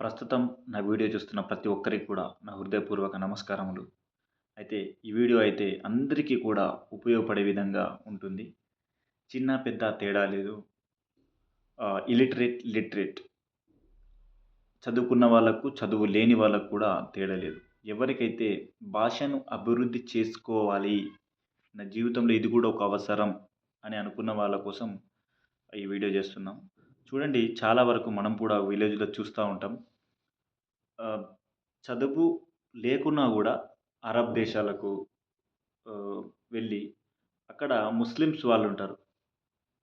ప్రస్తుతం నా వీడియో చూస్తున్న ప్రతి ఒక్కరికి కూడా నా హృదయపూర్వక నమస్కారములు. అయితే ఈ వీడియో అయితే అందరికీ కూడా ఉపయోగపడే విధంగా ఉంటుంది. చిన్న, పెద్ద తేడా లేదు. ఇల్లిటరేట్, లిటరేట్ చదువుకున్న వాళ్ళకు, చదువు లేని వాళ్ళకు కూడా తేడా లేదు. ఎవరికైతే భాషను అభివృద్ధి చేసుకోవాలి, నా జీవితంలో ఇది కూడా ఒక అవసరం అని అనుకున్న వాళ్ళ కోసం ఈ వీడియో చేస్తున్నాం. చూడండి, చాలా వరకు మనం కూడా విలేజ్‌లో చూస్తా ఉంటాం. ఆహ్, చదువు లేకున్నా గూడా అరబ్ దేశాలకు ఆహ్, వెళ్ళి అక్కడ ముస్లిమ్స్ వాళ్ళుంటారు.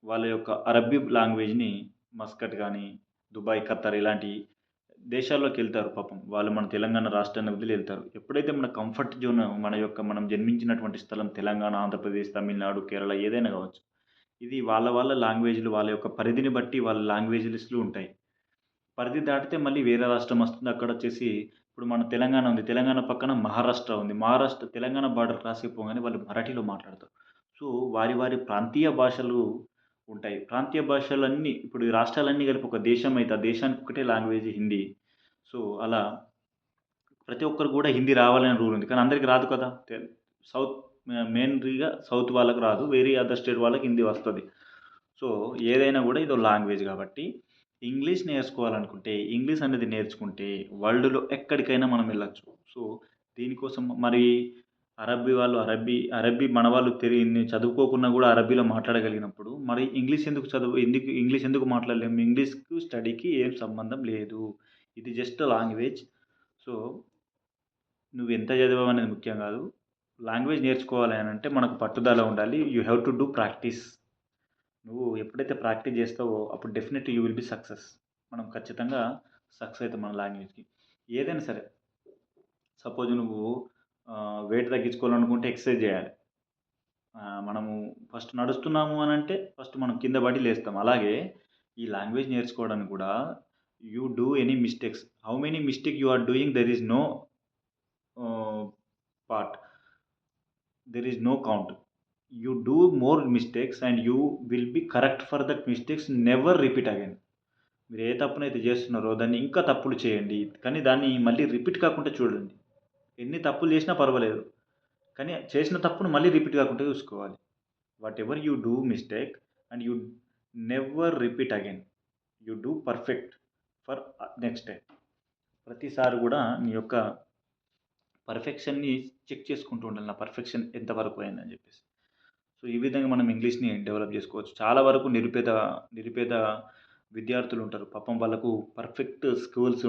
వాళ్ళ యొక్క అరబ్బీ లాంగ్వేజ్‌ని మస్కట్ గాని, దుబాయ్, ఖత్తర్ ఇలాంటి దేశాల్లోకెళ్తారు పాపం. వాళ్ళు మన తెలంగాణ రాష్ట్రాన్ని వదిలి ఎళ్తారు. ఎప్పుడైతే మన కంఫర్ట్ జోన్ మనం జన్మించినటువంటి స్థలం తెలంగాణ, ఆంధ్రప్రదేశ్, తమిళనాడు, కేరళ ఏదైనా గావచ్చు. ఇది వాళ్ళ లాంగ్వేజ్‌లు వాళ్ళ యొక్క పరిధిని బట్టి వాళ్ళ లాంగ్వేజ్ లిస్ట్‌లు ఉంటాయి. పరిధి దాటితే మళ్ళీ వేరే రాష్ట్రం వస్తుంది. అక్కడొచ్చేసి ఇప్పుడు మన తెలంగాణ ఉంది. తెలంగాణ పక్కన మహారాష్ట్ర ఉంది. తెలంగాణ బార్డర్ క్రాస్ అయిపోగానే వాళ్ళు మరాఠీలో మాట్లాడతారు. సో, వారి ప్రాంతీయ భాషలు ఉంటాయి. ప్రాంతీయ భాషలన్నీ ఇప్పుడు ఈ రాష్ట్రాలన్నీ కలిపి ఒక దేశం అయితే, ఆ దేశానికి ఒకటే లాంగ్వేజ్ హిందీ. సో, అలా ప్రతి ఒక్కరు గూడా హిందీ రావాలని రూల్ ఉంది. కానీ అందరికి రాదు కదా! సౌత్ మెయిన్‌గా సౌత్ వాళ్ళకి రాదు. వేరే అదర్ స్టేట్ వాళ్ళకి హిందీ వస్తది. సో, ఏదైనా గూడా ఇదో లాంగ్వేజ్ గాబట్టి, ఇంగ్లీష్ నేర్చుకోవాలనుకుంటే, ఇంగ్లీష్ అనేది నేర్చుకుంటే వరల్డ్‌లో ఎక్కడికైనా మనం వెళ్ళొచ్చు. సో, దీనికోసం మరి అరబ్బీ మన వాళ్ళు చదువుకోకున్నా గూడా అరబ్బీలో మాట్లాడగలిగినప్పుడు, మరి ఇంగ్లీష్ ఎందుకు మాట్లాడలేము? ఇంగ్లీష్‌కు స్టడీకి ఏం సంబంధం లేదు. ఇది జస్ట్ లాంగ్వేజ్. సో, నువ్వెంత చదివావనేది ముఖ్యం గాదు. లాంగ్వేజ్ నేర్చుకోవాలి అనంటే మనకు పట్టుదల ఉండాలి. You have to do practice. నువ్వు ఎప్పుడైతే ప్రాక్టీస్ చేస్తావో అప్పుడు definitely you will be success. మనం ఖచ్చితంగా సక్సెస్ అయితాం మన లాంగ్వేజ్‌కి. ఏదైనా సరే. సపోజ్ నువ్వు వెయిట్ తగ్గించుకోవాలనుకుంటే ఎక్సర్సైజ్ చేయాలి. మనము ఫస్ట్ నడుస్తున్నాము అనంటే ఫస్ట్ మనం కింద పడి లేస్తాం. అలాగే ఈ లాంగ్వేజ్ నేర్చుకోవడానికి కూడా you do any mistakes. How many mistake you are doing there is no part. There is no count. You do more mistakes and you will be correct for that mistakes. Never repeat again. మీరు ఏ తప్పునైతే చేస్తున్నారో దాన్ని ఇంకా తప్పులు చేయండి. కానీ దాన్ని మళ్ళీ రిపీట్ కాకుండా చూడండి. ఎన్ని తప్పులు చేసినా పర్వాలేదు. కానీ చేసిన తప్పును మళ్ళీ రిపీట్ కాకుండా చూసుకోవాలి. Whatever you do mistake and you never repeat again. You do perfect for next time. ప్రతిసారి గూడా నీ యొక్క పర్ఫెక్షన్‌ని చెక్ చేసుకుంటూ ఉండాలి. నా పర్ఫెక్షన్ ఎంతవరకు అయిందని జెప్పేసి. సో, ఈ విధంగా మనం ఇంగ్లీష్‌ని డెవలప్ జేసుకోవచ్చు. చాలా వరకు నిరుపేద విద్యార్థులుంటారు. పాపం వాళ్ళకు పర్ఫెక్ట్ స్కిల్స్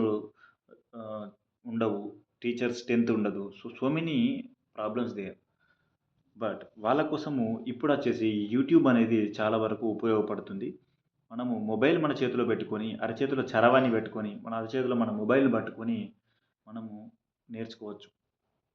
ఆహ్, ఉండవు. టీచర్ స్ట్రెంత్ ఉండదు. So many problems there. But వాళ్ళ కోసము ఇప్పుడొచ్చేసి యూట్యూబ్ అనేది చాలా వరకు ఉపయోగపడుతుంది. మనము మొబైల్ మన చేతిలో పెట్టుకొని, అరచేతిలో చరవాణి పెట్టుకొని, మన అరచేతిలో మన మొబైల్ పట్టుకొని మనము నేర్చుకోవచ్చు.